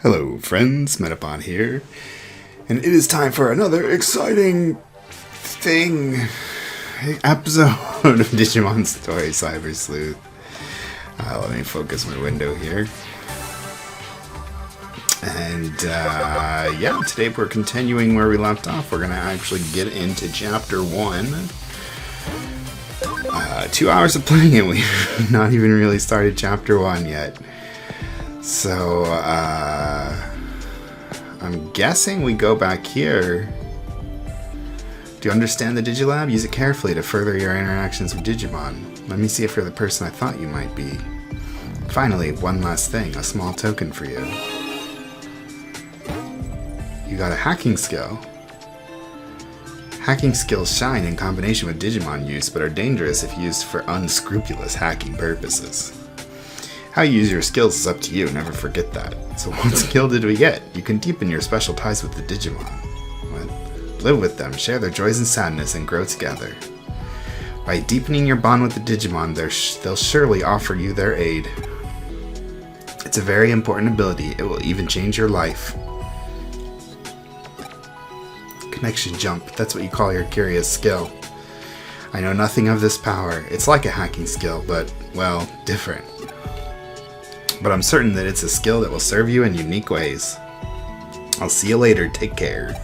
Hello friends, Metapod here, and it is time for another exciting episode of Digimon Story Cyber Sleuth. Let me focus my window here. And yeah, today we're continuing where we left off. We're going to actually get into Chapter 1. 2 hours of playing it, we've not even really started Chapter 1 yet. So, I'm guessing we go back here. Do you understand the Digilab? Use it carefully to further your interactions with Digimon. Let me see if you're the person I thought you might be. Finally, one last thing, a small token for you. You got a hacking skill. Hacking skills shine in combination with Digimon use, but are dangerous if used for unscrupulous hacking purposes. How you use your skills is up to you, never forget that. So what skill did we get? You can deepen your special ties with the Digimon. What? Live with them, share their joys and sadness, and grow together. By deepening your bond with the Digimon, they'll surely offer you their aid. It's a very important ability. It will even change your life. Connection jump, that's what you call your curious skill. I know nothing of this power. It's like a hacking skill, but, well, different. But I'm certain that it's a skill that will serve you in unique ways. I'll see you later. Take care.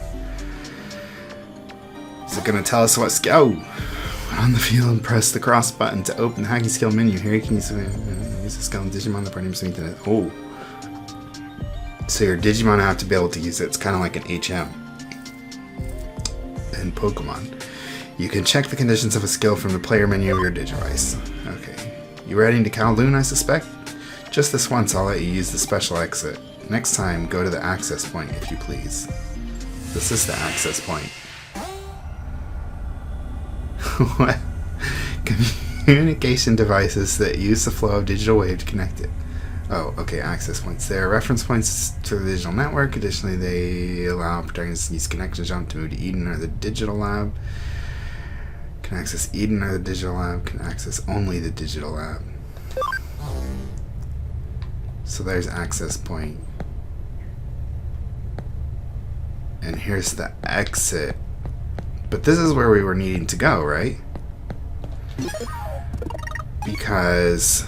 Is it going to tell us what skill? Oh! On the field and press the cross button to open the hacking skill menu. Here you can use the skill in Digimon. The party must meet the... Oh. So your Digimon have to be able to use it. It's kind of like an HM in Pokemon. You can check the conditions of a skill from the player menu of your Digivice. Okay. You ready to Kowloon, I suspect? Just this once, I'll let you use the special exit. Next time, go to the access point, if you please. This is the access point. What? Communication devices that use the flow of digital wave to connect it. Oh, okay, access points. They are reference points to the digital network. Additionally, they allow protagonists to use connection jump to move to Eden or the digital lab. Can access Eden or the digital lab. Can access only the digital lab. So there's access point. And here's the exit. But this is where we were needing to go, right? Because...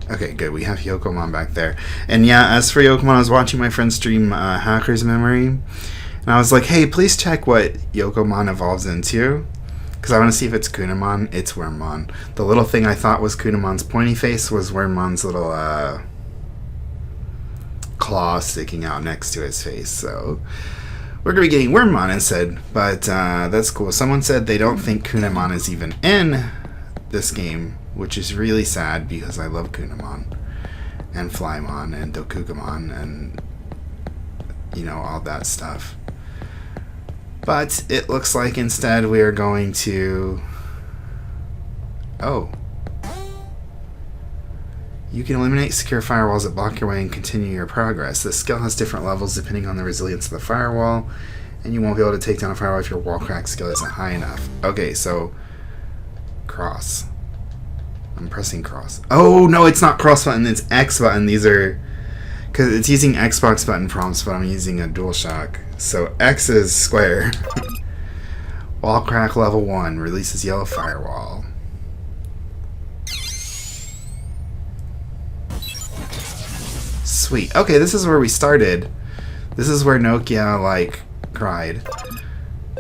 Okay, good. We have Yokomon back there. And yeah, as for Yokomon, I was watching my friend stream Hacker's Memory. And I was like, hey, please check what Yokomon evolves into. Because I want to see if it's Kunamon. It's Wormmon. The little thing I thought was Kunamon's pointy face was Wormmon's little claw sticking out next to his face. So we're going to be getting Wormmon instead. But that's cool. Someone said they don't think Kunamon is even in this game, which is really sad because I love Kunamon and Flymon and Dokukamon and, you know, all that stuff. But it looks like instead we are going to... Oh. You can eliminate secure firewalls that block your way and continue your progress. This skill has different levels depending on the resilience of the firewall, and you won't be able to take down a firewall if your wall crack skill isn't high enough. Okay, so... Cross. I'm pressing cross. Oh, no, it's not cross button, it's X button. These are... Because it's using Xbox button prompts, but I'm using a DualShock. So X is square. Wall crack level 1 releases yellow firewall. Sweet. Okay, this is where we started. This is where Nokia, like, cried.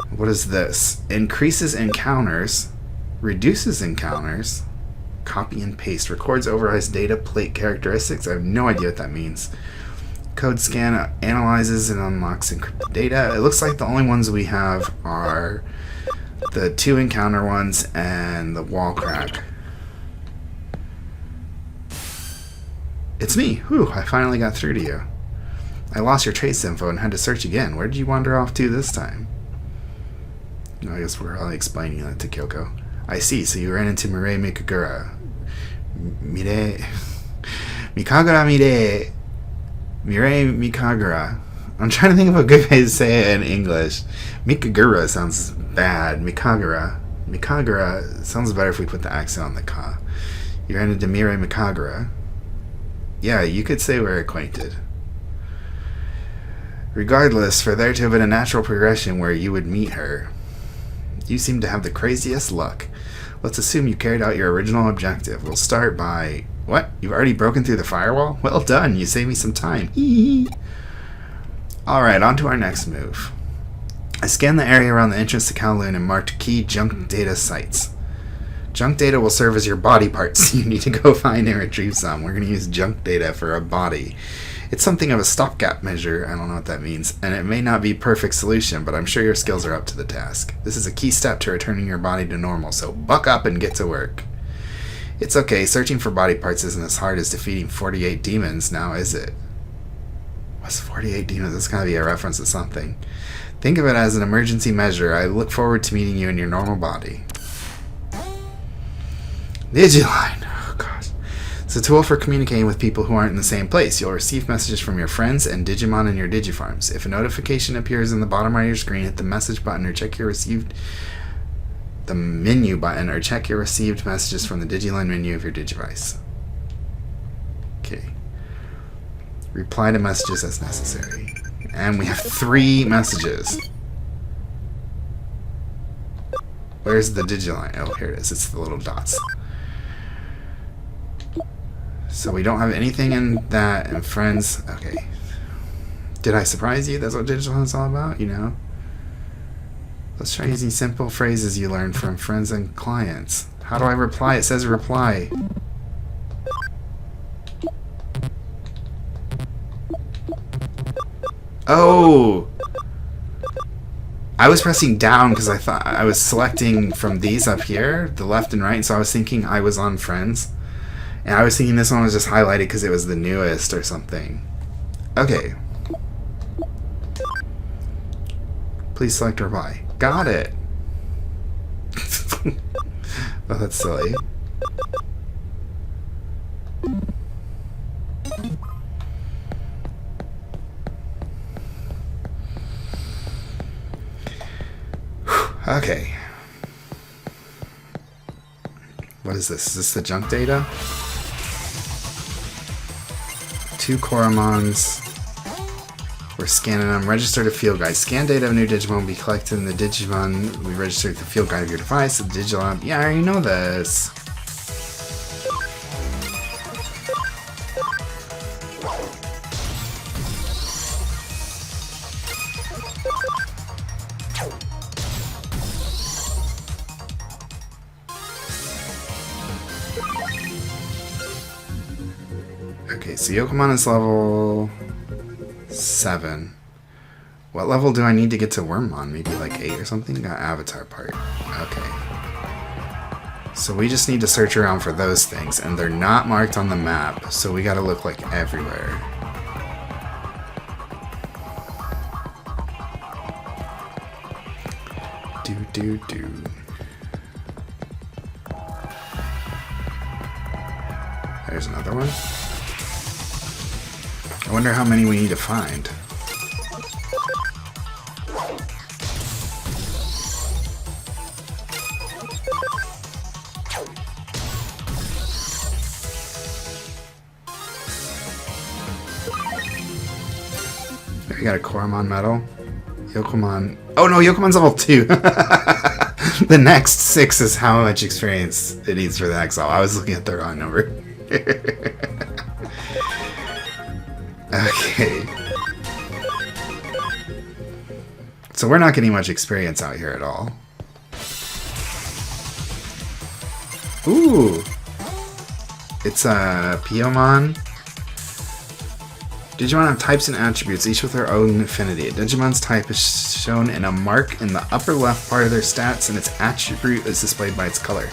What is this? Increases encounters. Reduces encounters. Copy and paste. Records overrides data plate characteristics. I have no idea what that means. Code scan analyzes and unlocks encrypted data. It looks like the only ones we have are the 2 encounter ones and the wall crack. It's me. Whew, I finally got through to you. I lost your trace info and had to search again. Where did you wander off to this time? No, I guess we're all explaining that to Kyoko. I see, so you ran into Mirai Mikagura. Mirai Mikagura. I'm trying to think of a good way to say it in English. Mikagura sounds bad. Mikagura sounds better if we put the accent on the ka. You ran into Mirai Mikagura. Yeah, you could say we're acquainted. Regardless, for there to have been a natural progression where you would meet her, you seem to have the craziest luck. Let's assume you carried out your original objective. We'll start by... What? You've already broken through the firewall? Well done, you saved me some time. Alright, on to our next move. I scanned the area around the entrance to Kowloon and marked key junk data sites. Junk data will serve as your body parts. You need to go find and retrieve some. We're going to use junk data for a body. It's something of a stopgap measure, I don't know what that means, and it may not be a perfect solution, but I'm sure your skills are up to the task. This is a key step to returning your body to normal, so buck up and get to work. It's okay, searching for body parts isn't as hard as defeating 48 demons now, is it? What's 48 demons? That's gotta be a reference to something. Think of it as an emergency measure. I look forward to meeting you in your normal body. Digiline. Oh, God. It's a tool for communicating with people who aren't in the same place. You'll receive messages from your friends and Digimon in your Digifarms. If a notification appears in the bottom right of your screen, hit the message button or check your received... the menu button or check your received messages from the Digiline menu of your Digivice. Okay. Reply to messages as necessary. And we have 3 messages. Where's the Digiline? Oh, here it is. It's the little dots. So we don't have anything in that, and friends... Okay. Did I surprise you? That's what Digiline's all about, you know? Let's try using simple phrases you learned from friends and clients. How do I reply? It says reply. Oh! I was pressing down because I thought I was selecting from these up here, the left and right, so I was thinking I was on friends. And I was thinking this one was just highlighted because it was the newest or something. Okay. Please select reply. Got it. Oh, that's silly. Okay. What is this? Is this the junk data? 2 Koromons. We're scanning them. Register to field guide. Scan data of new Digimon will be collected in the Digimon we registered the field guide of your device. The Digilab. Yeah, I already know this. Okay, so Yokomon is level 7. What level do I need to get to Wormmon? Maybe like 8 or something? Got avatar part. Okay. So we just need to search around for those things, and they're not marked on the map, so we gotta look like everywhere. Do. There's another one. I wonder how many we need to find. We got a Koromon medal. Yokomon. Oh no, Yokomon's level 2. The next 6 is how much experience it needs for the exile. I was looking at the wrong number. Okay. So we're not getting much experience out here at all. Ooh! It's a Piyomon. Digimon have types and attributes, each with their own affinity. A Digimon's type is shown in a mark in the upper left part of their stats, and its attribute is displayed by its color.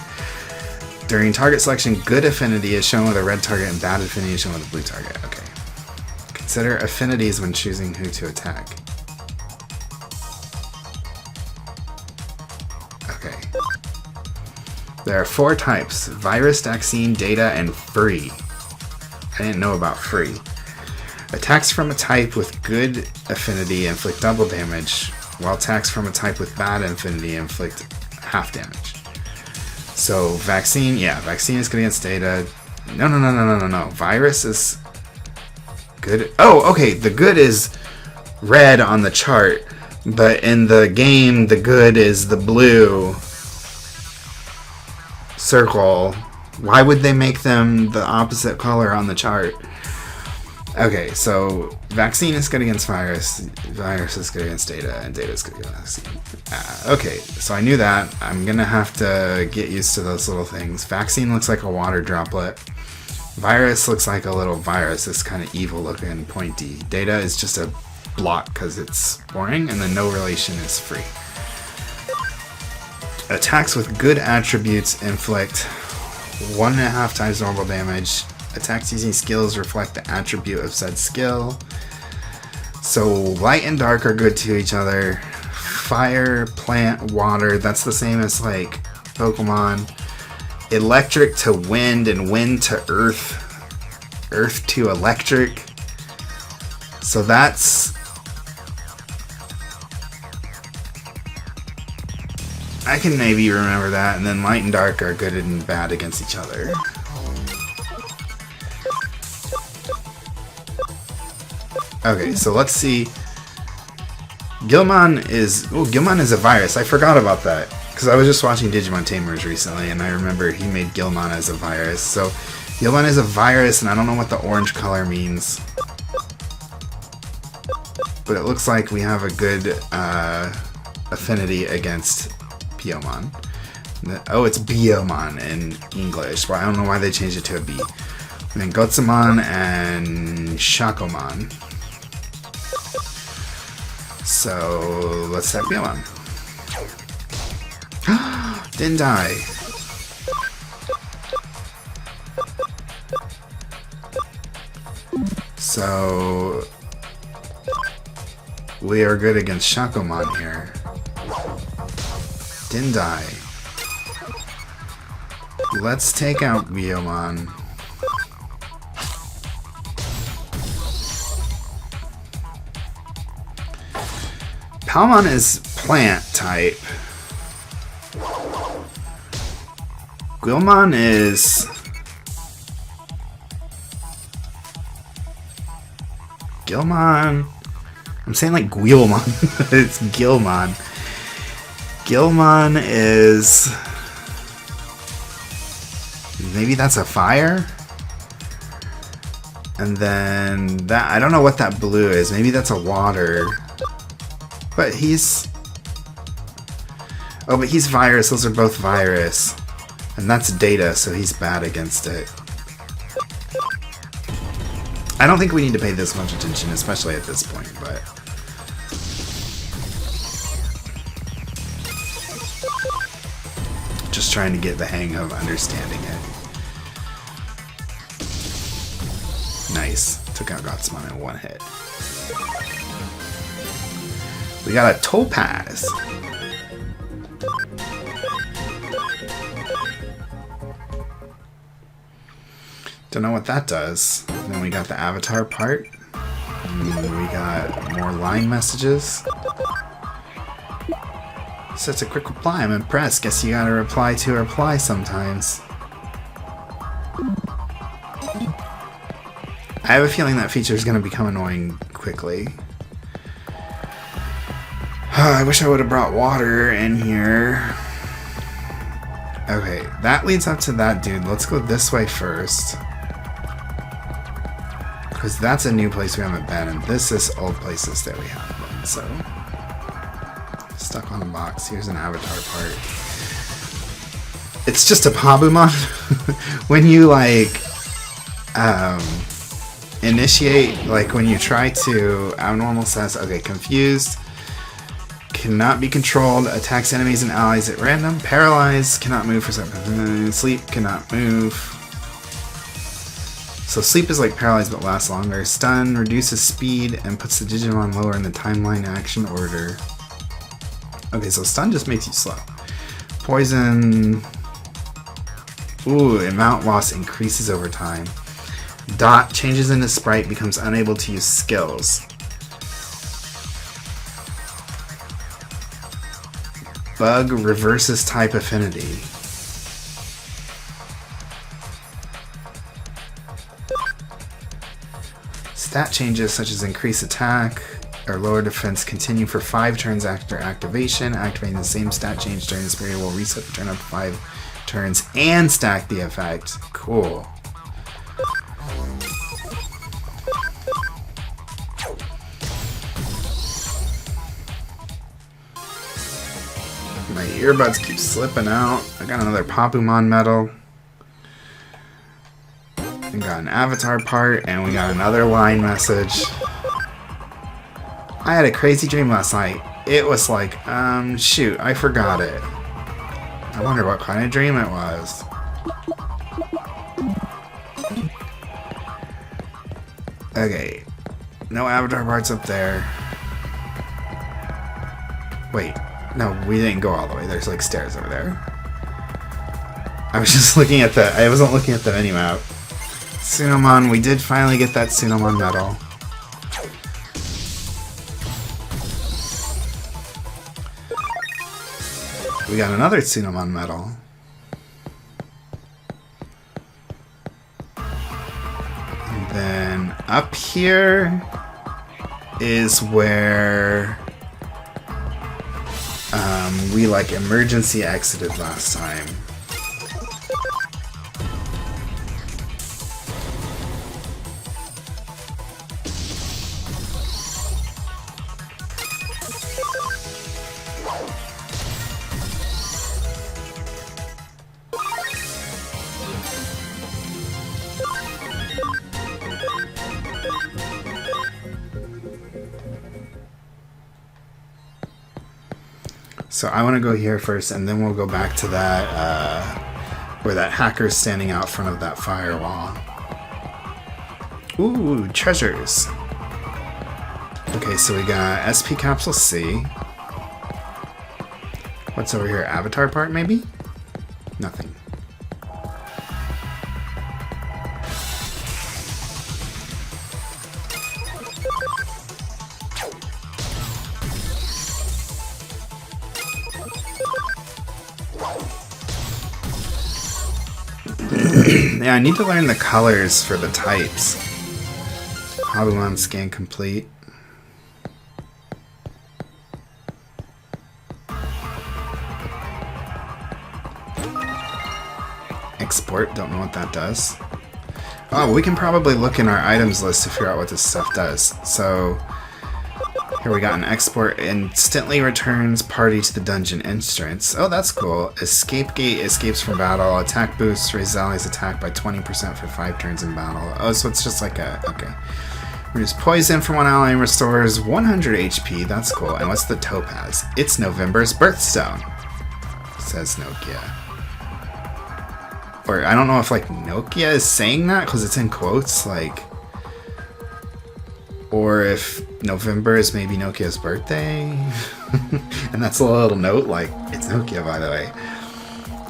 During target selection, good affinity is shown with a red target, and bad affinity is shown with a blue target. Okay. Consider affinities when choosing who to attack. Okay. There are 4 types: Virus, Vaccine, Data, and Free. I didn't know about Free. Attacks from a type with good affinity inflict double damage, while attacks from a type with bad affinity inflict half damage. So Vaccine, yeah, Vaccine is good against Data. No. Virus is good? Oh, okay. The good is red on the chart, but in the game, the good is the blue circle. Why would they make them the opposite color on the chart? Okay, so vaccine is good against virus, virus is good against data, and data is good against vaccine. Okay, so I knew that. I'm gonna have to get used to those little things. Vaccine looks like a water droplet. Virus looks like a little virus. It's kind of evil looking, pointy. Data is just a block because it's boring, and then no relation is free. Attacks with good attributes inflict 1.5 times normal damage. Attacks using skills reflect the attribute of said skill. So light and dark are good to each other. Fire, plant, water, that's the same as like Pokemon. Electric to wind and wind to earth. Earth to electric. So that's... I can maybe remember that. And then light and dark are good and bad against each other. Okay, so let's see. Gilmon is a virus. I forgot about that because I was just watching Digimon Tamers recently, and I remember he made Gilmon as a virus. So Gilmon is a virus, and I don't know what the orange color means, but it looks like we have a good affinity against Piomon. Oh, it's Biomon in English, but I don't know why they changed it to a B. And then Gotsumon and Shakomon. So let's set Biomon. Didn't die. So we are good against Shakomon here. Didn't die. Let's take out Biomon. Palmon is plant type. Guilmon is... Gilmon... I'm saying like Guilmon. It's Gilmon. Gilmon is... Maybe that's a fire? And then that... I don't know what that blue is. Maybe that's a water. But he's... Oh, but he's virus. Those are both virus. And that's data, so he's bad against it. I don't think we need to pay this much attention, especially at this point, but... Just trying to get the hang of understanding it. Nice. Took out Gotsumon in one hit. We got a Topaz. Don't know what that does. Then we got the avatar part. And we got more line messages. So it's a quick reply. I'm impressed. Guess you gotta reply to a reply sometimes. I have a feeling that feature is gonna become annoying quickly. I wish I would have brought water in here. Okay, that leads up to that dude. Let's go this way first. Because that's a new place we haven't been, and this is old places that we have been, so... Stuck on a box. Here's an avatar part. It's just a Pabumon. When you, like... initiate, like when you try to... Abnormal says, okay, confused... Cannot be controlled, attacks enemies and allies at random, paralyzed, cannot move for some sleep, cannot move. So sleep is like paralyzed but lasts longer. Stun reduces speed and puts the Digimon lower in the timeline action order. Okay, so stun just makes you slow. Poison. Ooh, amount loss increases over time. Dot changes into sprite, becomes unable to use skills. Bug reverses type affinity. Stat changes such as increase attack or lower defense continue for 5 turns after activation. Activating the same stat change during this period will reset the turn up to 5 turns and stack the effect. Cool. My earbuds keep slipping out. I got another Papumon medal. We got an avatar part, and we got another line message. I had a crazy dream last night. It was like, shoot, I forgot it. I wonder what kind of dream it was. Okay. No avatar parts up there. Wait. No, we didn't go all the way. There's like stairs over there. I was just looking at the... I wasn't looking at the minimap. Tsunomon, we did finally get that Tsunomon medal. We got another Tsunomon medal. And then up here is where we like emergency exited last time. So I want to go here first, and then we'll go back to that, where that hacker's standing out front of that firewall. Ooh, treasures. Okay, so we got SP Capsule C. What's over here? Avatar part, maybe? Nothing. Yeah, I need to learn the colors for the types. Papumon scan complete. Export, don't know what that does. Oh, we can probably look in our items list to figure out what this stuff does. So, here we got an export. Instantly returns party to the dungeon entrance. Oh, that's cool. Escape gate escapes from battle. Attack boost raises allies' attack by 20% for 5 turns in battle. Oh, so it's just like a... Okay. Reduce poison from one ally and restores 100 HP. That's cool. And what's the topaz? It's November's birthstone, says Nokia. Or I don't know if like Nokia is saying that because it's in quotes, like... Or if November is maybe Nokia's birthday. And that's a little note, like, it's Nokia, by the way.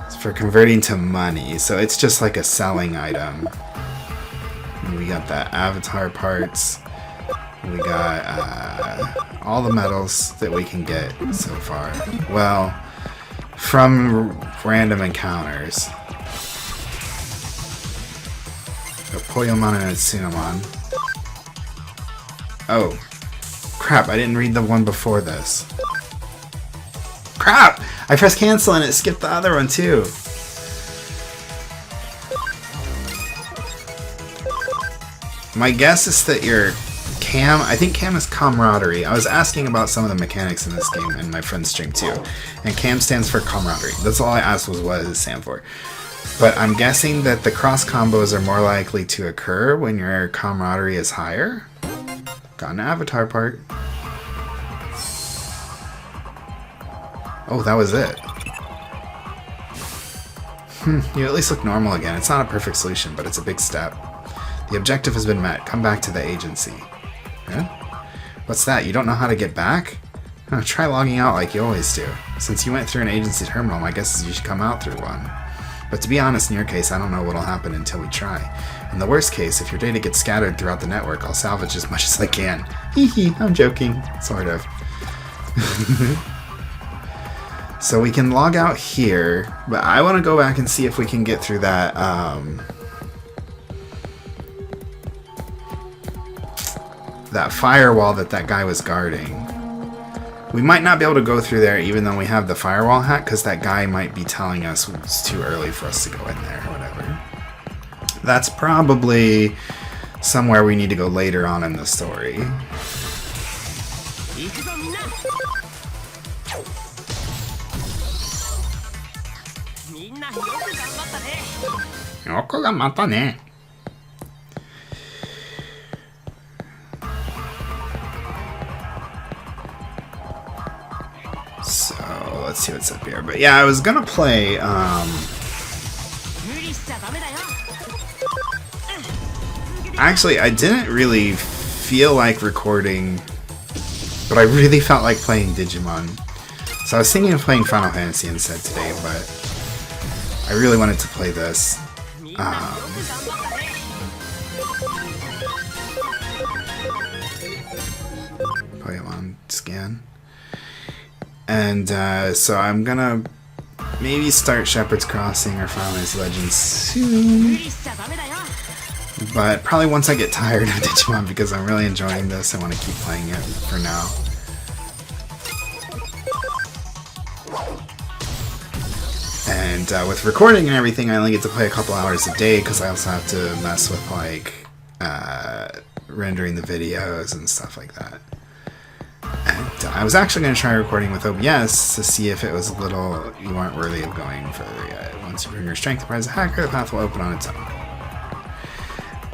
It's for converting to money, so it's just like a selling item. And we got that avatar parts. We got all the medals that we can get so far. Well, from random encounters. So Poyomon and Tsunomon. Oh, crap, I didn't read the one before this. Crap! I pressed cancel and it skipped the other one too. My guess is that your Cam, I think Cam is camaraderie. I was asking about some of the mechanics in this game in my friend's stream too. And Cam stands for camaraderie. That's all I asked was what does it stand for. But I'm guessing that the cross combos are more likely to occur when your camaraderie is higher. Got an avatar part. Oh, that was it. You at least look normal again. It's not a perfect solution, but it's a big step. The objective has been met. Come back to the agency. Yeah? What's that? You don't know how to get back? Try logging out like you always do. Since you went through an agency terminal, my guess is you should come out through one. But to be honest, in your case, I don't know what'll happen until we try. In the worst case, if your data gets scattered throughout the network, I'll salvage as much as I can. Hee hee, I'm joking. Sort of. So we can log out here, but I want to go back and see if we can get through that, that firewall that guy was guarding. We might not be able to go through there even though we have the firewall hack, because that guy might be telling us it's too early for us to go in there or whatever. That's probably somewhere we need to go later on in the story. So let's see what's up here. But yeah, I was gonna play actually, I didn't really feel like recording, but I really felt like playing Digimon. So I was thinking of playing Final Fantasy instead today, but I really wanted to play this. Pokemon scan. And so I'm gonna maybe start Shepherd's Crossing or Final Fantasy Legends soon. But probably once I get tired of Digimon, because I'm really enjoying this, I want to keep playing it for now. And with recording and everything, I only get to play a couple hours a day, because I also have to mess with like rendering the videos and stuff like that. And I was actually going to try recording with OBS to see if it was a little, you aren't worthy of going further yet. Once you bring your strength to prize a hacker, the path will open on its own.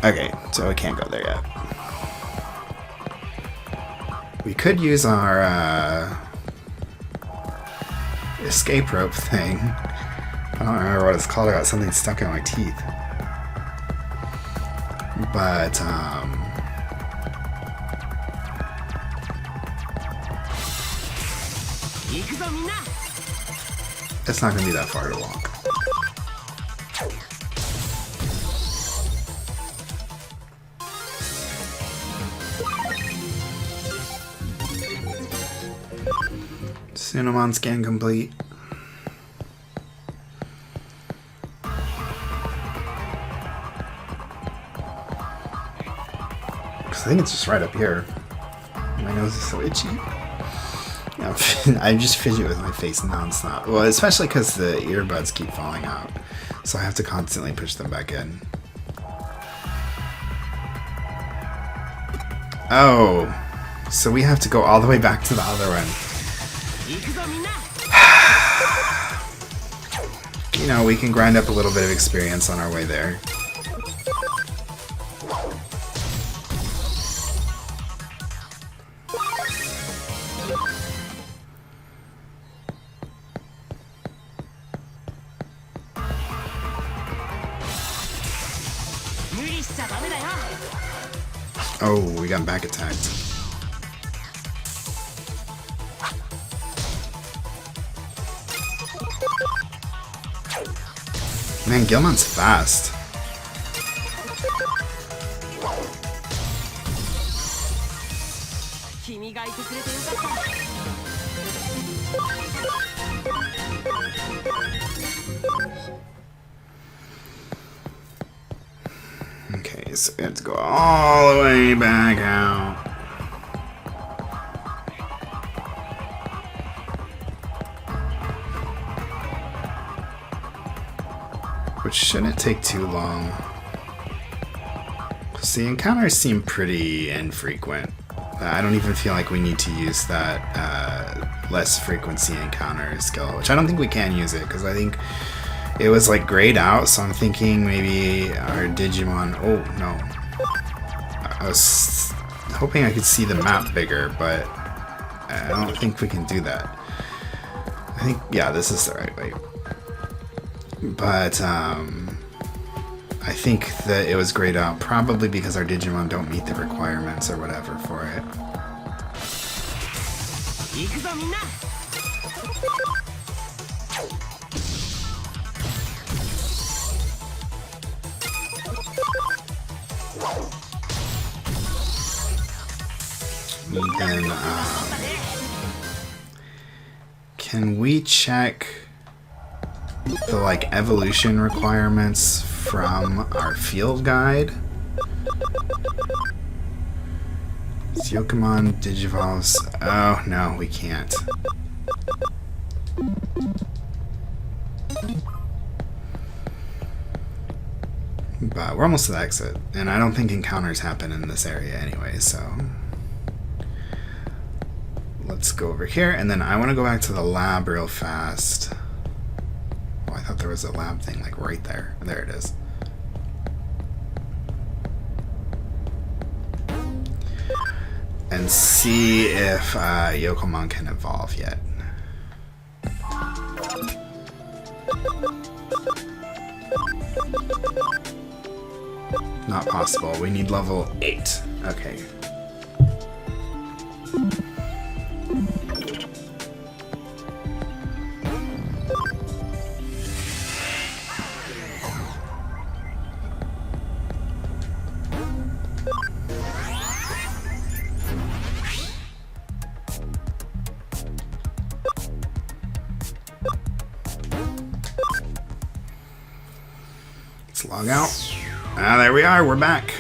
Okay, so I can't go there yet. We could use our escape rope thing. I don't remember what it's called. I got something stuck in my teeth. But, it's not going to be that far to walk. Cinnamon scan complete. I think it's just right up here. My nose is so itchy. I just fidget with my face non-stop. Well, especially because the earbuds keep falling out. So I have to constantly push them back in. Oh. So we have to go all the way back to the other one. You know, we can grind up a little bit of experience on our way there. Oh, we got back attacked. Man, Gilmon's fast. Okay, so we have to go all the way back out. Which shouldn't take too long. Because the encounters seem pretty infrequent. I don't even feel like we need to use that less frequency encounter skill, which I don't think we can use it, because I think it was like grayed out, so I'm thinking maybe our Digimon... Oh, no. I was hoping I could see the map bigger, but I don't think we can do that. I think, yeah, this is the right way. But, I think that it was grayed out, probably because our Digimon don't meet the requirements or whatever for it. And then, can we check the like evolution requirements from our field guide? Yokomon Digivolves. Oh, no, we can't. But we're almost to the exit, and I don't think encounters happen in this area anyway, so... Let's go over here, and then I want to go back to the lab real fast. Oh, I thought there was a lab thing, like, right there. There it is. And see if Yokomon can evolve yet. Not possible. We need level 8. Okay. Let's log out. Ah, there we are. We're back.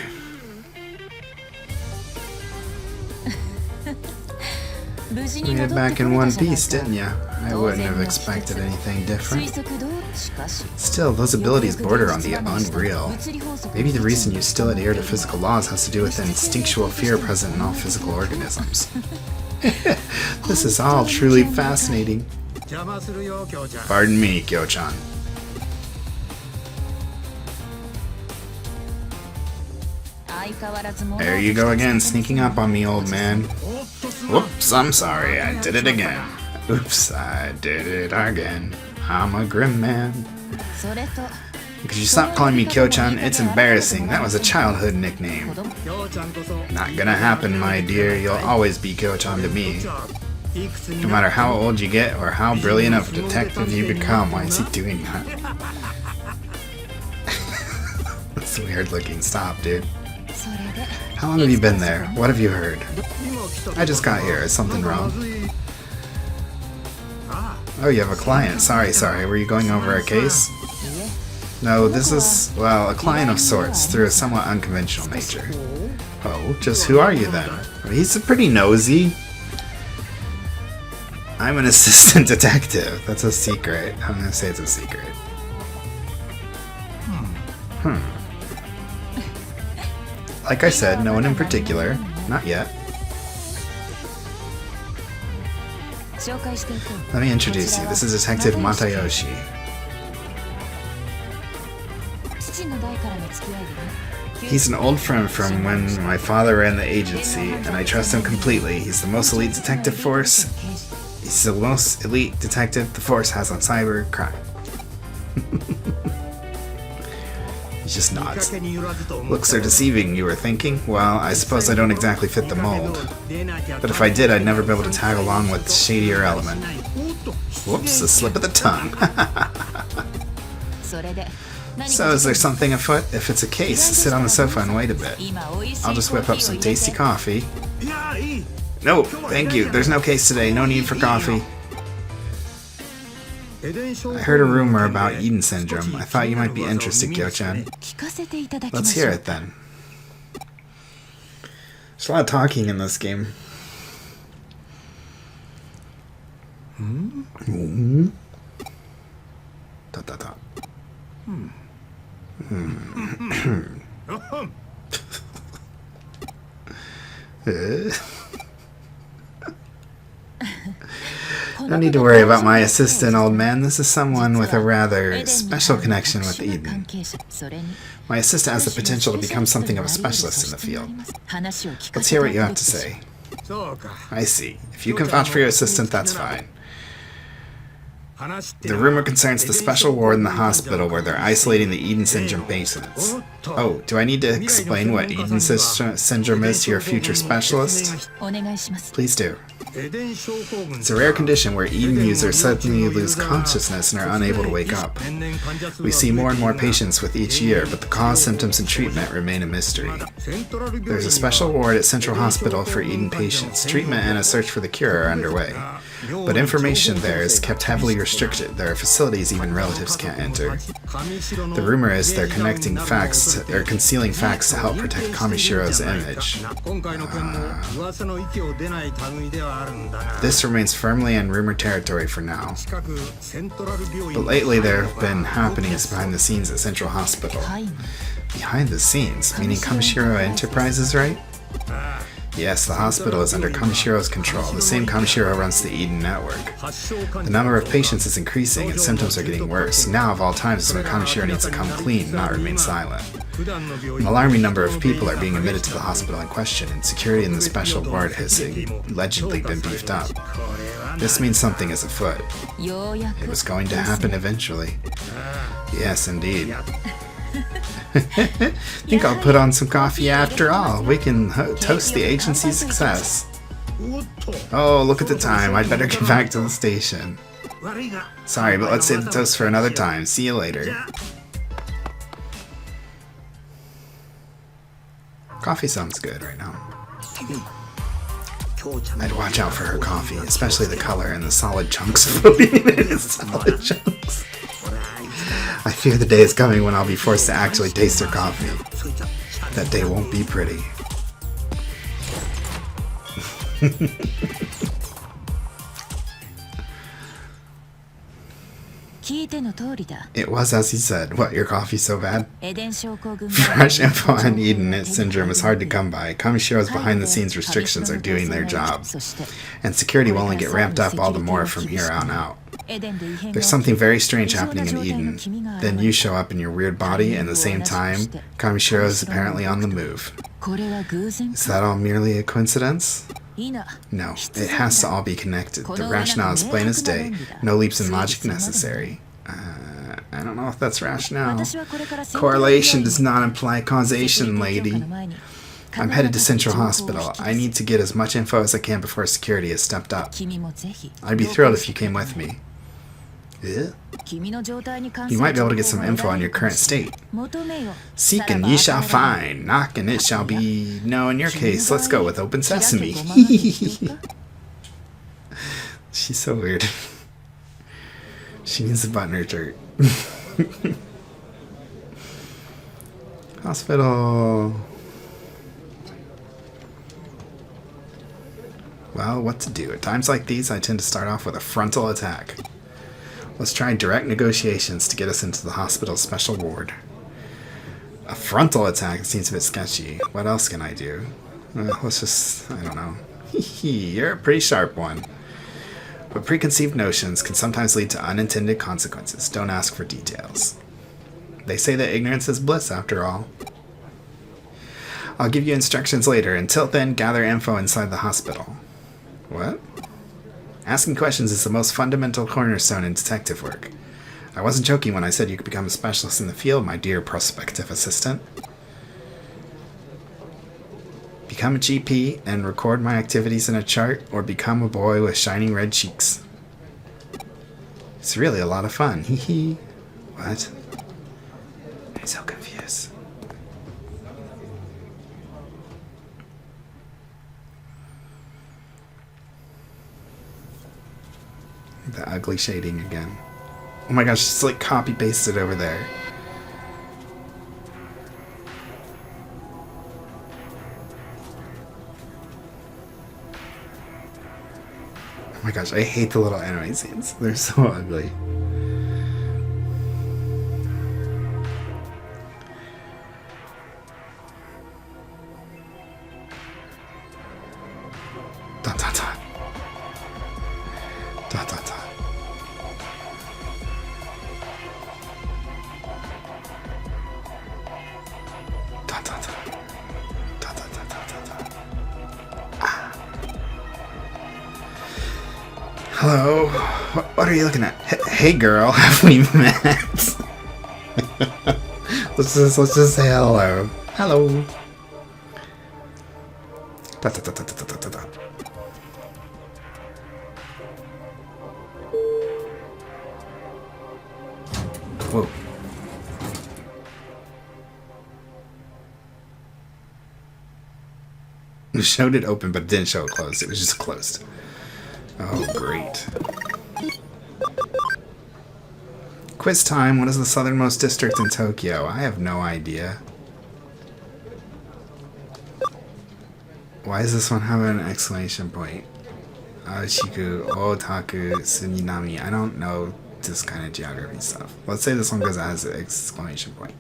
You made it back in one piece, didn't you? I wouldn't have expected anything different. Still, those abilities border on the unreal. Maybe the reason you still adhere to physical laws has to do with the instinctual fear present in all physical organisms. This is all truly fascinating. Pardon me, Kyo-chan. There you go again, sneaking up on me, old man. Whoops, I'm sorry, I did it again. Oops, I did it again. I'm a grim man. Could you stop calling me Kyo-chan? It's embarrassing. That was a childhood nickname. Not gonna happen, my dear. You'll always be Kyo-chan to me. No matter how old you get or how brilliant of a detective you become. Why is he doing that? That's weird looking. Stop, dude. How long have you been there? What have you heard? I just got here. Is something wrong? Oh, you have a client. Sorry. Were you going over a case? No, this is, well, a client of sorts, through a somewhat unconventional nature. Oh, just who are you then? He's pretty nosy. I'm an assistant detective. That's a secret. I'm gonna say it's a secret. Like I said, no one in particular. Not yet. Let me introduce you. This is Detective Matayoshi. He's an old friend from when my father ran the agency, and I trust him completely. He's the most elite detective force. He's the most elite detective the force has on cyber crime. He just nods. Looks are deceiving, you were thinking? Well, I suppose I don't exactly fit the mold. But if I did, I'd never be able to tag along with shadier element. Whoops, a slip of the tongue. So is there something afoot? If it's a case, sit on the sofa and wait a bit. I'll just whip up some tasty coffee. No, thank you. There's no case today. No need for coffee. I heard a rumor about Eden syndrome. I thought you might be interested, Kyo-chan. Let's hear it then. There's a lot of talking in this game. Dot dot dot. No need to worry about my assistant, old man. This is someone with a rather special connection with Eden. My assistant has the potential to become something of a specialist in the field. Let's hear what you have to say. I see. If you can vouch for your assistant, that's fine. The rumor concerns the special ward in the hospital where they're isolating the Eden syndrome patients. Oh, do I need to explain what Eden syndrome is to your future specialist? Please do. It's a rare condition where Eden users suddenly lose consciousness and are unable to wake up. We see more and more patients with each year, but the cause, symptoms, and treatment remain a mystery. There's a special ward at Central Hospital for Eden patients. Treatment and a search for the cure are underway. But information there is kept heavily restricted. There are facilities even relatives can't enter. The rumor is they're connecting facts concealing facts to help protect Kamishiro's image. This remains firmly in rumor territory for now. But lately there have been happenings behind the scenes at Central Hospital. Behind the scenes? Meaning Kamishiro Enterprises, right? Yes, the hospital is under Kamishiro's control. The same Kamishiro runs the Eden Network. The number of patients is increasing and symptoms are getting worse. Now, of all times, is when Kamishiro needs to come clean, not remain silent. An alarming number of people are being admitted to the hospital in question, and security in the special ward has allegedly been beefed up. This means something is afoot. It was going to happen eventually. Yes, indeed. Think I'll put on some coffee after all. We can toast the agency's success. Oh, look at the time. I'd better get back to the station. Sorry, but let's save the toast for another time. See you later. Coffee sounds good right now. I'd watch out for her coffee, especially the color and the solid chunks floating in it. Solid chunks. I fear the day is coming when I'll be forced to actually taste her coffee. That day won't be pretty. It was as he said. What, your coffee's so bad? Fresh info on Eden syndrome is hard to come by. Kamishiro's behind-the-scenes restrictions are doing their job. And security will only get ramped up all the more from here on out. There's something very strange happening in Eden. Then you show up in your weird body, and at the same time, Kamishiro is apparently on the move. Is that all merely a coincidence? No, it has to all be connected. The rationale is plain as day. No leaps in logic necessary. I don't know if that's rationale. Correlation does not imply causation, lady. I'm headed to Central Hospital. I need to get as much info as I can before security has stepped up. I'd be thrilled if you came with me. Yeah? You might be able to get some info on your current state. Seek and ye shall find. Knock and it shall be... No, in your case, let's go with open sesame. She's so weird. She needs to button her shirt. Hospital. Well, what to do? At times like these, I tend to start off with a frontal attack. Let's try direct negotiations to get us into the hospital's special ward. A frontal attack seems a bit sketchy. What else can I do? Let's just... I don't know. You're a pretty sharp one. But preconceived notions can sometimes lead to unintended consequences. Don't ask for details. They say that ignorance is bliss, after all. I'll give you instructions later. Until then, gather info inside the hospital. What? Asking questions is the most fundamental cornerstone in detective work. I wasn't joking when I said you could become a specialist in the field, my dear prospective assistant. Become a GP and record my activities in a chart, or become a boy with shining red cheeks. It's really a lot of fun. Hee hee. What? I'm so confused. The ugly shading again. Oh my gosh, it's like copy pasted over there. Oh my gosh, I hate the little anime scenes. They're so ugly. Dun dun dun. Dun dun dun. Dun dun dun. Dun dun dun dun dun dun. Ah. Hello. What are you looking at? Hey girl, have we met? let's just say hello. Hello. Da, da, da, da, da, da, da, da. Whoa. It showed it open, but it didn't show it closed. It was just closed. Oh, great. Quiz time. What is the southernmost district in Tokyo? I have no idea. Why does this one have an exclamation point? Shiku, Otaku, Tsuninami. I don't know this kind of geography stuff. Let's say this one goes as an exclamation point.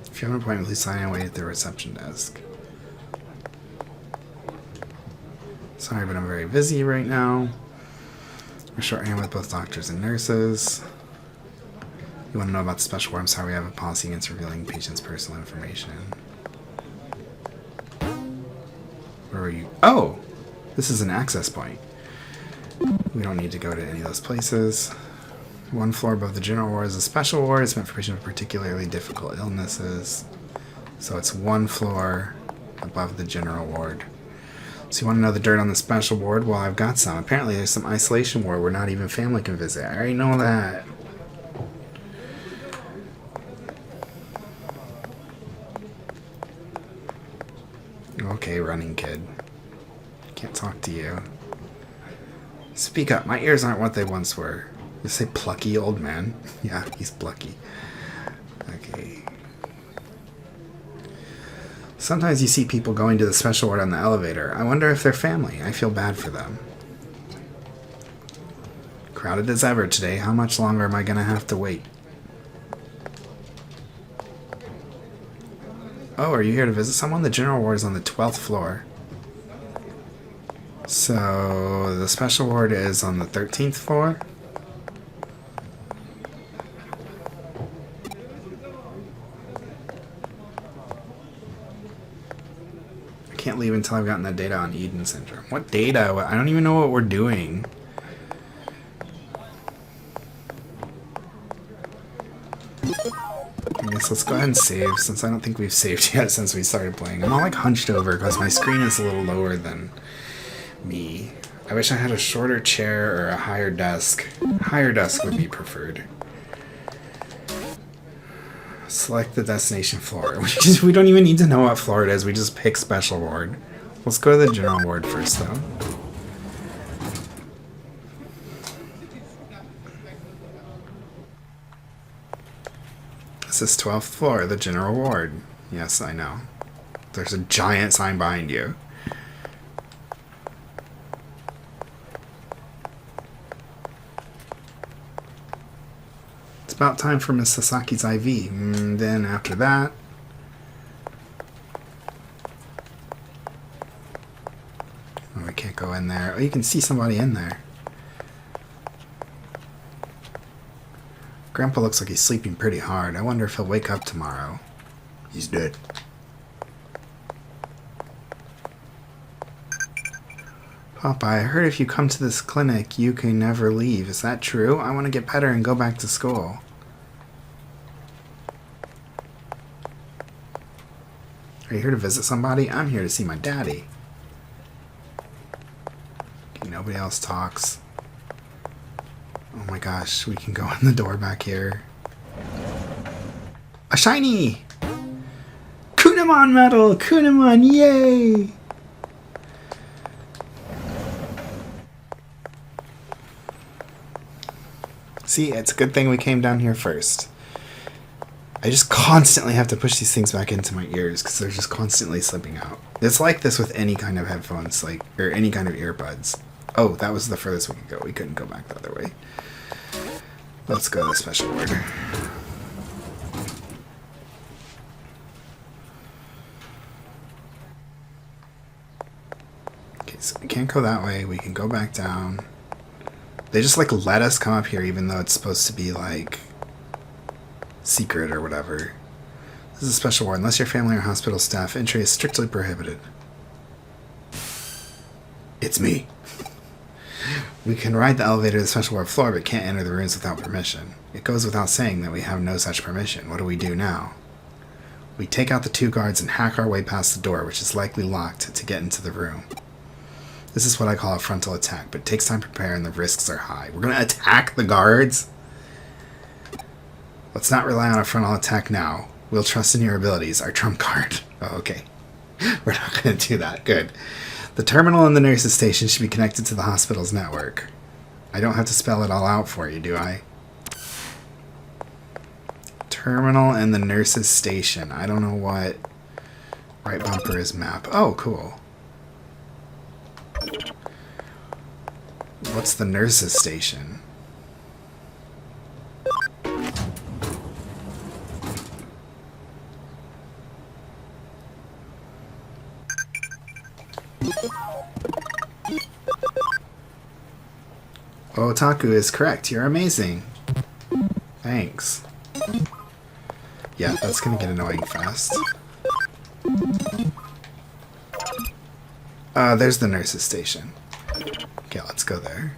If you have an appointment, please sign in and wait at the reception desk. Sorry, but I'm very busy right now. We're short-handed with both doctors and nurses. You want to know about the special ward? I'm sorry, we have a policy against revealing patients' personal information. Where were you? Oh! This is an access point. We don't need to go to any of those places. One floor above the general ward is a special ward. It's meant for patients with particularly difficult illnesses. So it's one floor above the general ward. So you want to know the dirt on the special ward? Well, I've got some. Apparently there's some isolation ward where not even family can visit. I already know that. Okay, running kid. Can't talk to you. Speak up. My ears aren't what they once were. You say plucky old man? Yeah, he's plucky. Okay. Sometimes you see people going to the special ward on the elevator. I wonder if they're family. I feel bad for them. Crowded as ever today. How much longer am I going to have to wait? Oh, are you here to visit someone? The general ward is on the 12th floor. So, the special ward is on the 13th floor? I can't leave until I've gotten the data on Eden syndrome. What data? I don't even know what we're doing. I guess let's go ahead and save, since I don't think we've saved yet since we started playing. I'm all like hunched over because my screen is a little lower than me. I wish I had a shorter chair or a higher desk. Higher desk would be preferred. Select the destination floor. We don't even need to know what floor it is. We just pick special ward. Let's go to the general ward first, though. This is 12th floor, the general ward. Yes, I know. There's a giant sign behind you. It's about time for Miss Sasaki's IV. Then after that... Oh, we can't go in there. Oh, you can see somebody in there. Grandpa looks like he's sleeping pretty hard. I wonder if he'll wake up tomorrow. He's dead. Papa, I heard if you come to this clinic, you can never leave. Is that true? I want to get better and go back to school. Are you here to visit somebody? I'm here to see my daddy. Okay, nobody else talks. Oh my gosh, we can go in the door back here. A shiny! Kunamon medal! Kunamon, yay! See, it's a good thing we came down here first. I just constantly have to push these things back into my ears because they're just constantly slipping out. It's like this with any kind of headphones, like, or any kind of earbuds. Oh, that was the furthest we could go. We couldn't go back the other way. Let's go to the special ward. Okay, so we can't go that way. We can go back down. They just, like, let us come up here even though it's supposed to be, like, secret or whatever. This is a special ward. Unless your family or hospital staff, entry is strictly prohibited. It's me. We can ride the elevator to the special ward floor, but can't enter the rooms without permission. It goes without saying that we have no such permission. What do we do now? We take out the 2 guards and hack our way past the door, which is likely locked, to get into the room. This is what I call a frontal attack, but it takes time to prepare and the risks are high. We're going to attack the guards? Let's not rely on a frontal attack now. We'll trust in your abilities, our trump card. Oh, okay. We're not going to do that. Good. The terminal in the nurse's station should be connected to the hospital's network. I don't have to spell it all out for you, do I? Terminal and the nurse's station. I don't know what right bumper is map. Oh, cool. What's the nurse's station? Otaku is correct. You're amazing. Thanks. Yeah, that's gonna get annoying fast. There's the nurse's station. Okay, let's go there.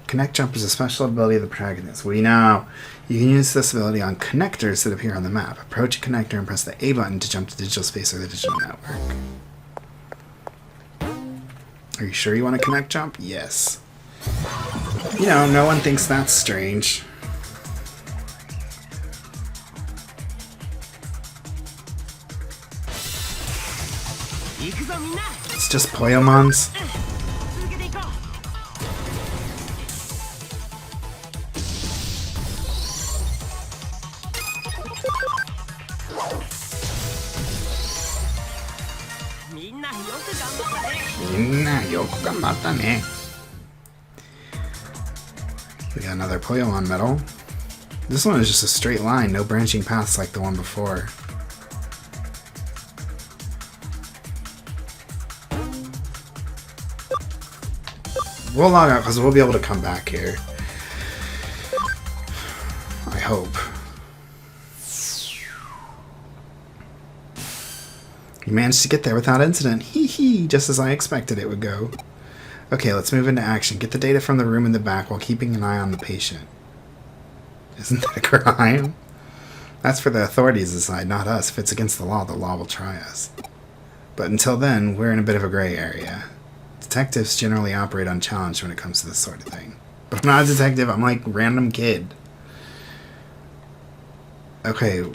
Connect jump is a special ability of the protagonist. We know. You can use this ability on connectors that appear on the map. Approach a connector and press the A button to jump to digital space or the digital network. Are you sure you want to connect jump? Yes. You know, no one thinks that's strange. It's just Poyomons. We got another Poyomon medal. This one is just a straight line, no branching paths like the one before. We'll log out because we'll be able to come back here. I hope. You managed to get there without incident. Hee hee, just as I expected it would go. Okay, let's move into action. Get the data from the room in the back while keeping an eye on the patient. Isn't that a crime? That's for the authorities to decide, not us. If it's against the law will try us. But until then, we're in a bit of a gray area. Detectives generally operate unchallenged when it comes to this sort of thing. But I'm not a detective, I'm like a random kid. Okay.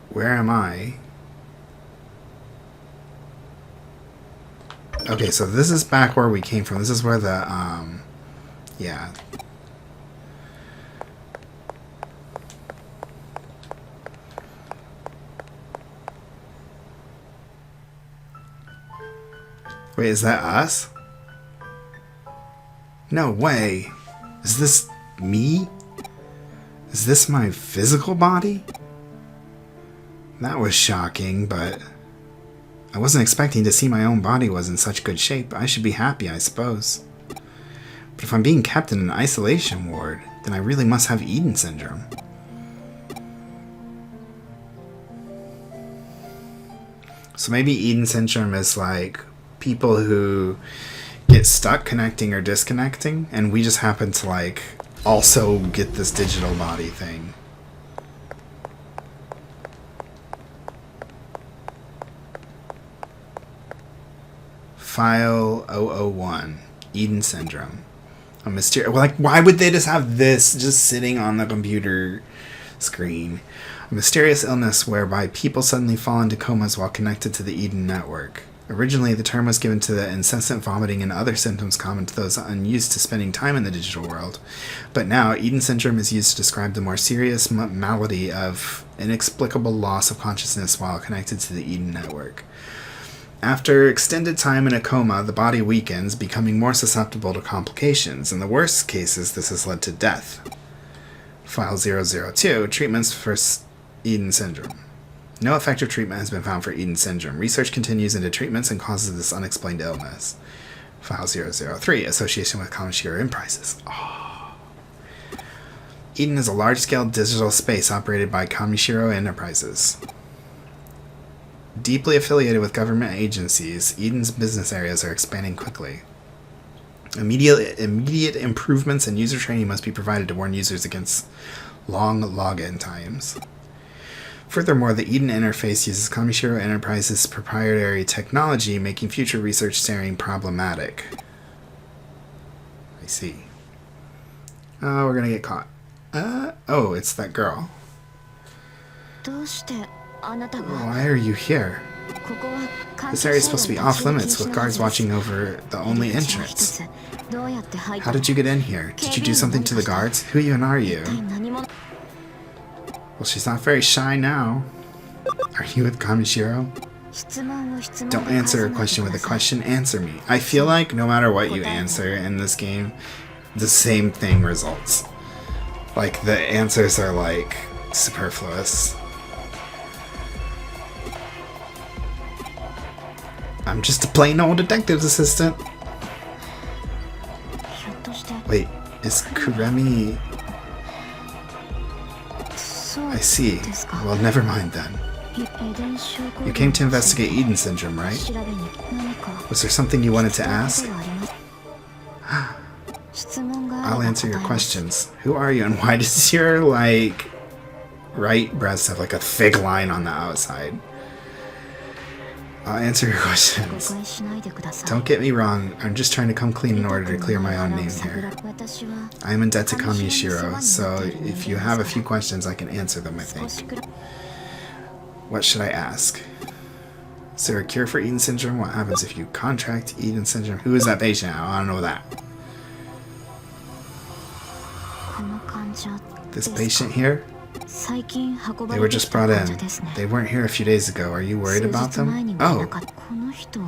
Where am I? Okay, so this is back where we came from. This is where the, yeah. Wait, is that us? No way. Is this me? Is this my physical body? That was shocking, but I wasn't expecting to see my own body was in such good shape. I should be happy, I suppose. But if I'm being kept in an isolation ward, then I really must have Eden syndrome. So maybe Eden syndrome is like people who get stuck connecting or disconnecting, and we just happen to like also get this digital body thing. File 001, Eden syndrome. A mysterious. Like, why would they just have this just sitting on the computer screen? A mysterious illness whereby people suddenly fall into comas while connected to the Eden network. Originally, the term was given to the incessant vomiting and other symptoms common to those unused to spending time in the digital world. But now, Eden syndrome is used to describe the more serious malady of inexplicable loss of consciousness while connected to the Eden network. After extended time in a coma, the body weakens, becoming more susceptible to complications. In the worst cases, this has led to death. File 002, treatments for Eden syndrome. No effective treatment has been found for Eden syndrome. Research continues into treatments and causes of this unexplained illness. File 003, association with Kamoshiro Enterprises. Oh. Eden is a large-scale digital space operated by Kamoshiro Enterprises. Deeply affiliated with government agencies, Eden's business areas are expanding quickly. Immediate improvements and user training must be provided to warn users against long login times. Furthermore, the Eden interface uses Kamoshiro Enterprises' proprietary technology, making future research staring problematic. I see. We're gonna get caught. Oh, it's that girl. Why are you here? This area is supposed to be off limits with guards watching over the only entrance. How did you get in here? Did you do something to the guards? Who even are you? Well, she's not very shy now. Are you with Kamishiro? Don't answer a question with a question, answer me. I feel like no matter what you answer in this game, the same thing results. Like, the answers are, like, superfluous. I'm just a plain old detective's assistant. Wait, is Kuremi... I see. Well, never mind then. You came to investigate Eden Syndrome, right? Was there something you wanted to ask? I'll answer your questions. Who are you and why does your, like, right breast have, like, a thick line on the outside? I'll answer your questions. Don't get me wrong, I'm just trying to come clean in order to clear my own name here. I am in debt to Kamishiro, so if you have a few questions, I can answer them, I think. What should I ask? Is there a cure for Eden Syndrome? What happens if you contract Eden Syndrome? Who is that patient? I want to know that. This patient here? They were just brought in. They weren't here a few days ago. Are you worried about them? Oh,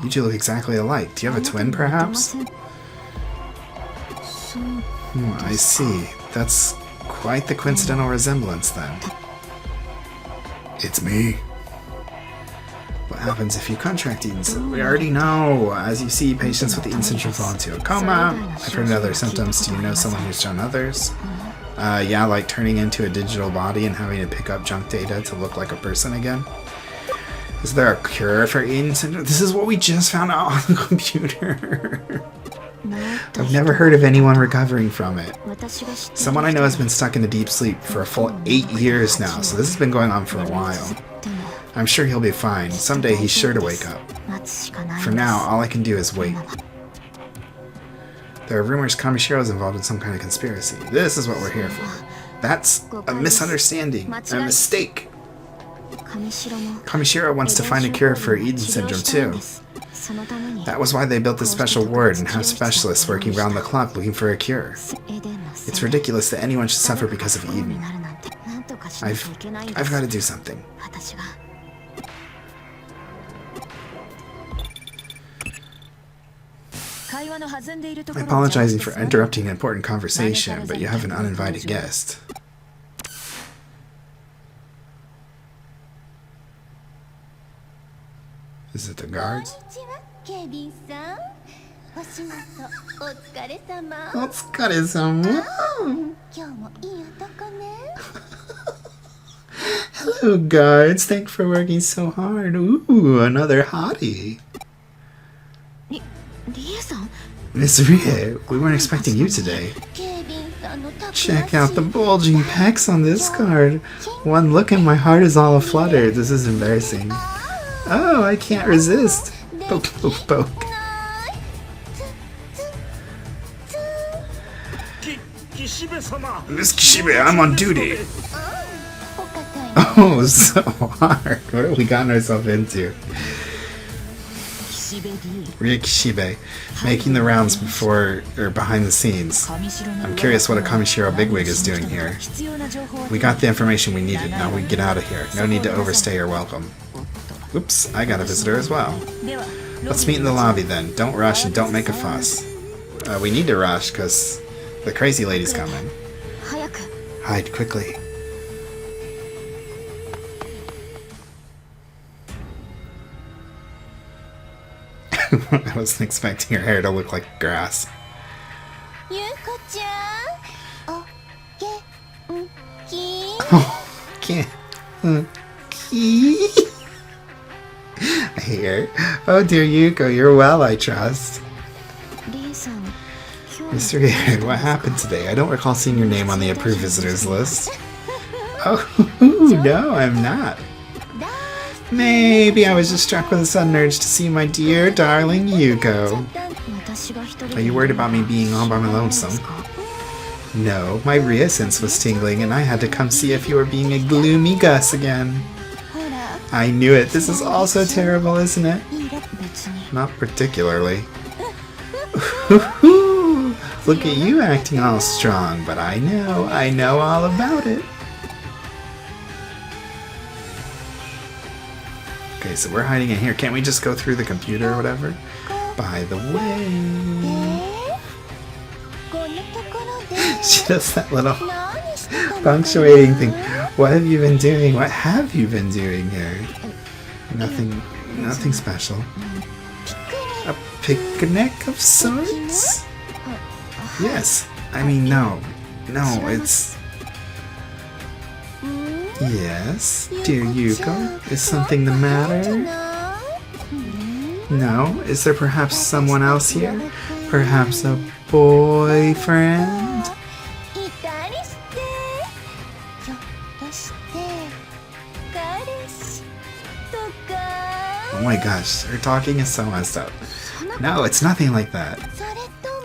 you two look exactly alike. Do you have a twin, perhaps? I see. That's quite the coincidental resemblance, then. It's me. What happens if you contract Eden Syndrome? We already know. As you see, patients with Eden Syndrome fall into a coma. I've heard of other symptoms. Do you know someone who's shown others? Yeah, like turning into a digital body and having to pick up junk data to look like a person again. Is there a cure for Eden Syndrome? This is what we just found out on the computer. I've never heard of anyone recovering from it. Someone I know has been stuck in a deep sleep for a full 8 years now, so this has been going on for a while. I'm sure he'll be fine. Someday he's sure to wake up. For now, all I can do is wait. There are rumors Kamishiro is involved in some kind of conspiracy. This is what we're here for. That's a misunderstanding, a mistake. Kamishiro wants to find a cure for Eden Syndrome too. That was why they built this special ward and have specialists working round the clock looking for a cure. It's ridiculous that anyone should suffer because of Eden. I've got to do something. I'm apologizing for interrupting an important conversation, but you have an uninvited guest. Is it the guards? Hello, guards. Thanks for working so hard. Ooh, another hottie. Miss Rie, we weren't expecting you today. Check out the bulging pecs on this card. One look and my heart is all aflutter. This is embarrassing. Oh, I can't resist. Poke, poke, poke. Miss Kishibe, I'm on duty. Oh, so hard. What have we gotten ourselves into? Rie Kishibe, making the rounds behind the scenes. I'm curious what a Kamishiro bigwig is doing here. We got the information we needed, now we get out of here. No need to overstay your welcome. Oops, I got a visitor as well. Let's meet in the lobby then. Don't rush and don't make a fuss. We need to rush, because the crazy lady's coming. Hide quickly. I wasn't expecting her hair to look like grass. I hate her. Oh dear Yuko, you're well, I trust. Mr. Rie, what happened today? I don't recall seeing your name on the approved visitors list. Oh, no, I'm not. Maybe I was just struck with a sudden urge to see my dear, darling Yuko. Are you worried about me being all by my lonesome? No, my Ria sense was tingling and I had to come see if you were being a gloomy Gus again. I knew it. This is all so terrible, isn't it? not particularly. Look at you acting all strong, but I know all about it. Okay, so we're hiding in here. Can't we just go through the computer or whatever? By the way... She does that little punctuating thing. What have you been doing? What have you been doing here? Nothing special. A picnic of sorts? Yes. I mean, no. No, it's... Yes, dear Yuko, is something the matter? No? Is there perhaps someone else here? Perhaps a boyfriend? Oh my gosh, her talking is so messed up. No, it's nothing like that.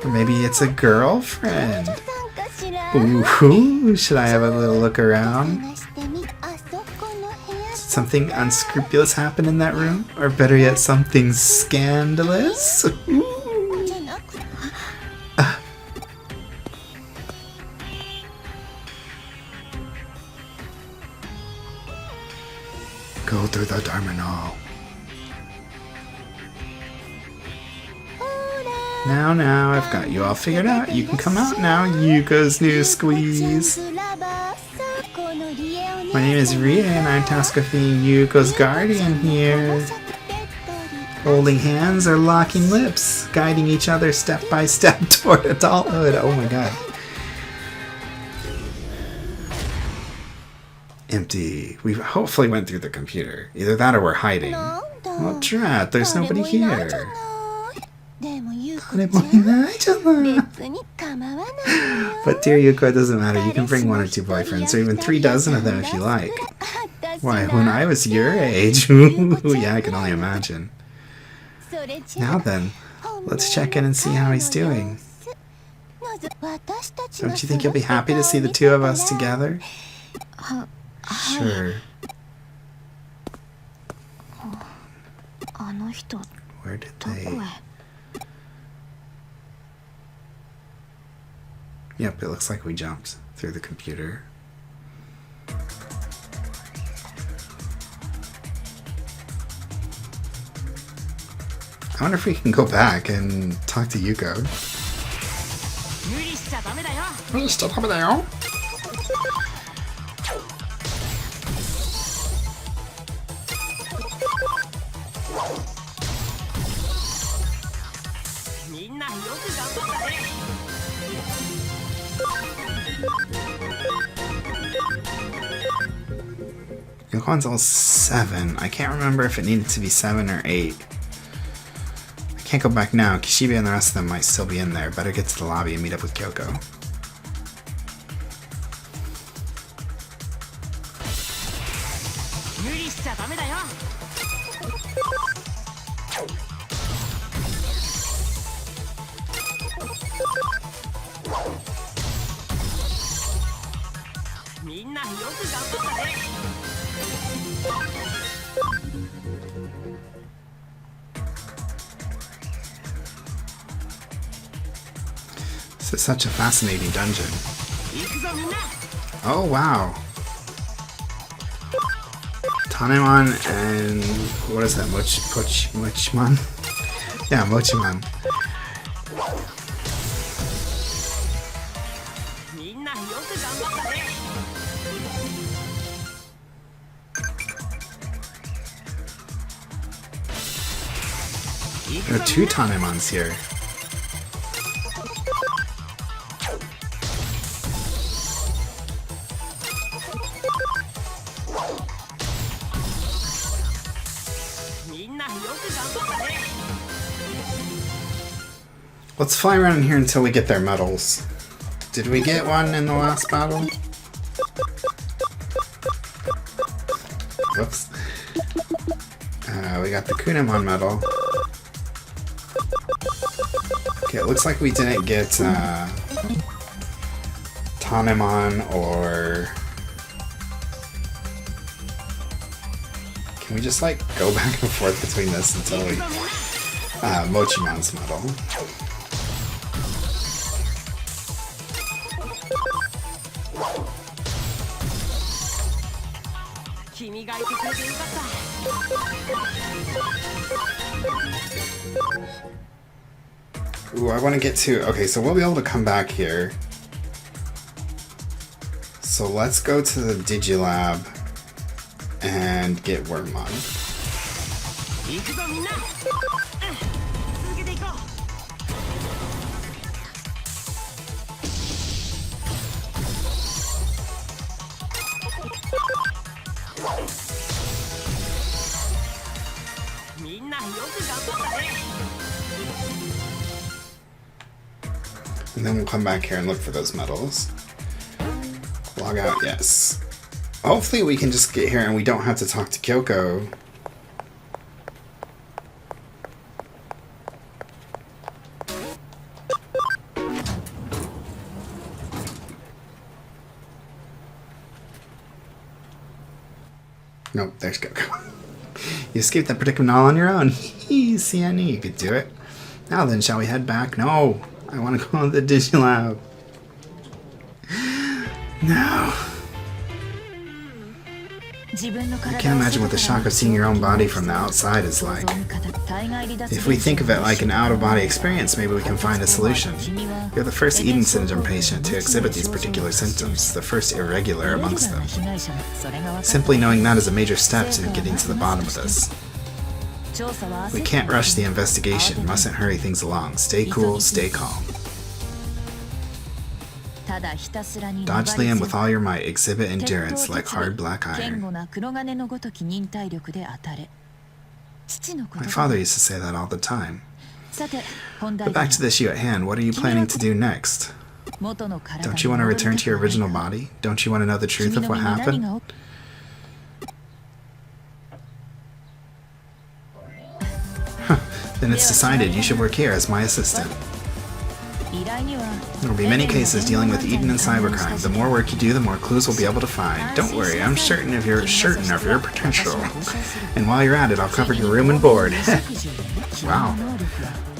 Or maybe it's a girlfriend. Ooh, should I have a little look around? Something unscrupulous happen in that room? Or better yet, something scandalous? Go through the terminal. Now, I've got you all figured out. You can come out now, Yuko's new squeeze. My name is Ria, and I'm tasked with being Yuko's guardian here. Holding hands or locking lips, guiding each other step by step toward adulthood. Oh my god. Empty. We hopefully went through the computer. Either that or we're hiding. Well, drat, there's nobody here. But dear Yuko, it doesn't matter. You can bring 1 or 2 boyfriends, or even 3 dozen of them if you like. Why, when I was your age... Yeah, I can only imagine. Now then, let's check in and see how he's doing. Don't you think you'll be happy to see the 2 of us together? Sure. Where did they... Yep, it looks like we jumped through the computer. I wonder if we can go back and talk to Yuko. Yokon's all 7. I can't remember if it needed to be 7 or 8. I can't go back now. Kishibe and the rest of them might still be in there. Better get to the lobby and meet up with Kyoko. This is such a fascinating dungeon. Oh wow. Tanemon and what is that? Mochimon? Yeah, Mochimon. There are 2 Tanemons here. Let's fly around in here until we get their medals. Did we get one in the last battle? Whoops. We got the Kunemon medal. Okay, it looks like we didn't get Tanemon or... Can we just like go back and forth between this until we Mochimon's medal. Ooh, I want to get to... Okay, so we'll be able to come back here. So let's go to the Digilab and get Wormmon. And then we'll come back here and look for those medals. Log out, yes. Hopefully we can just get here and we don't have to talk to Kyoko. Nope, there's Kyoko. You escaped that predicament all on your own. See, I knew you could do it. Now then, shall we head back? No, I want to go to the Digilab. No. I can't imagine what the shock of seeing your own body from the outside is like. If we think of it like an out-of-body experience, maybe we can find a solution. You're the first Eden syndrome patient to exhibit these particular symptoms, the first irregular amongst them. Simply knowing that is a major step to getting to the bottom of this. We can't rush the investigation, mustn't hurry things along. Stay cool, stay calm. Dodge the end with all your might, exhibit endurance like hard black iron. My father used to say that all the time. But back to the issue at hand, what are you planning to do next? Don't you want to return to your original body? Don't you want to know the truth of what happened? Huh. Then it's decided you should work here as my assistant. There will be many cases dealing with Eden and cybercrime. The more work you do, the more clues we'll be able to find. Don't worry, I'm certain of your potential. And while you're at it, I'll cover your room and board. Wow.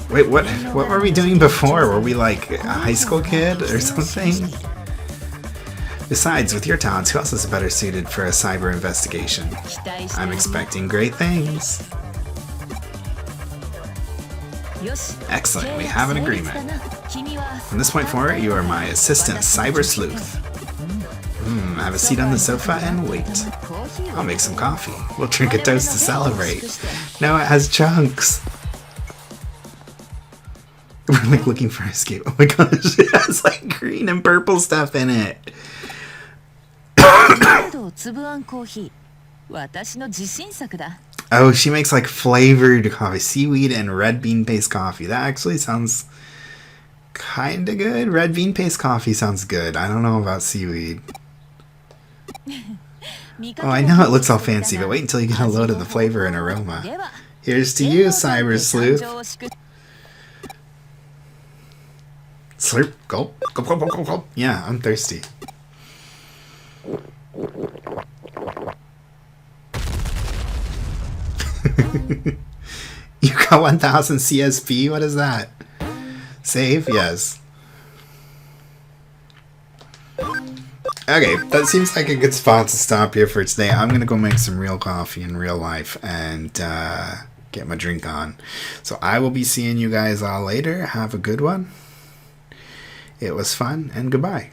Wait, what were we doing before? Were we like a high school kid or something? Besides, with your talents, who else is better suited for a cyber investigation? I'm expecting great things. Excellent, we have an agreement. From this point forward, you are my assistant, Cyber Sleuth. Have a seat on the sofa and wait. I'll make some coffee. We'll drink a toast to celebrate. No, it has chunks. We're like looking for escape. Oh my gosh, it has like green and purple stuff in it. Oh, she makes like flavored coffee, seaweed and red bean paste coffee. That actually sounds kind of good. Red bean paste coffee sounds good. I don't know about seaweed. Oh, I know it looks all fancy, but wait until you get a load of the flavor and aroma. Here's to you, Cyber Sleuth. Slurp, gulp, gulp, gulp, gulp, gulp. Yeah, I'm thirsty. You got 1000 CSP? What is that? Save? Yes. Okay, that seems like a good spot to stop here for today. I'm gonna go make some real coffee in real life and get my drink on. So I will be seeing you guys all later. Have a good one. It was fun, and goodbye.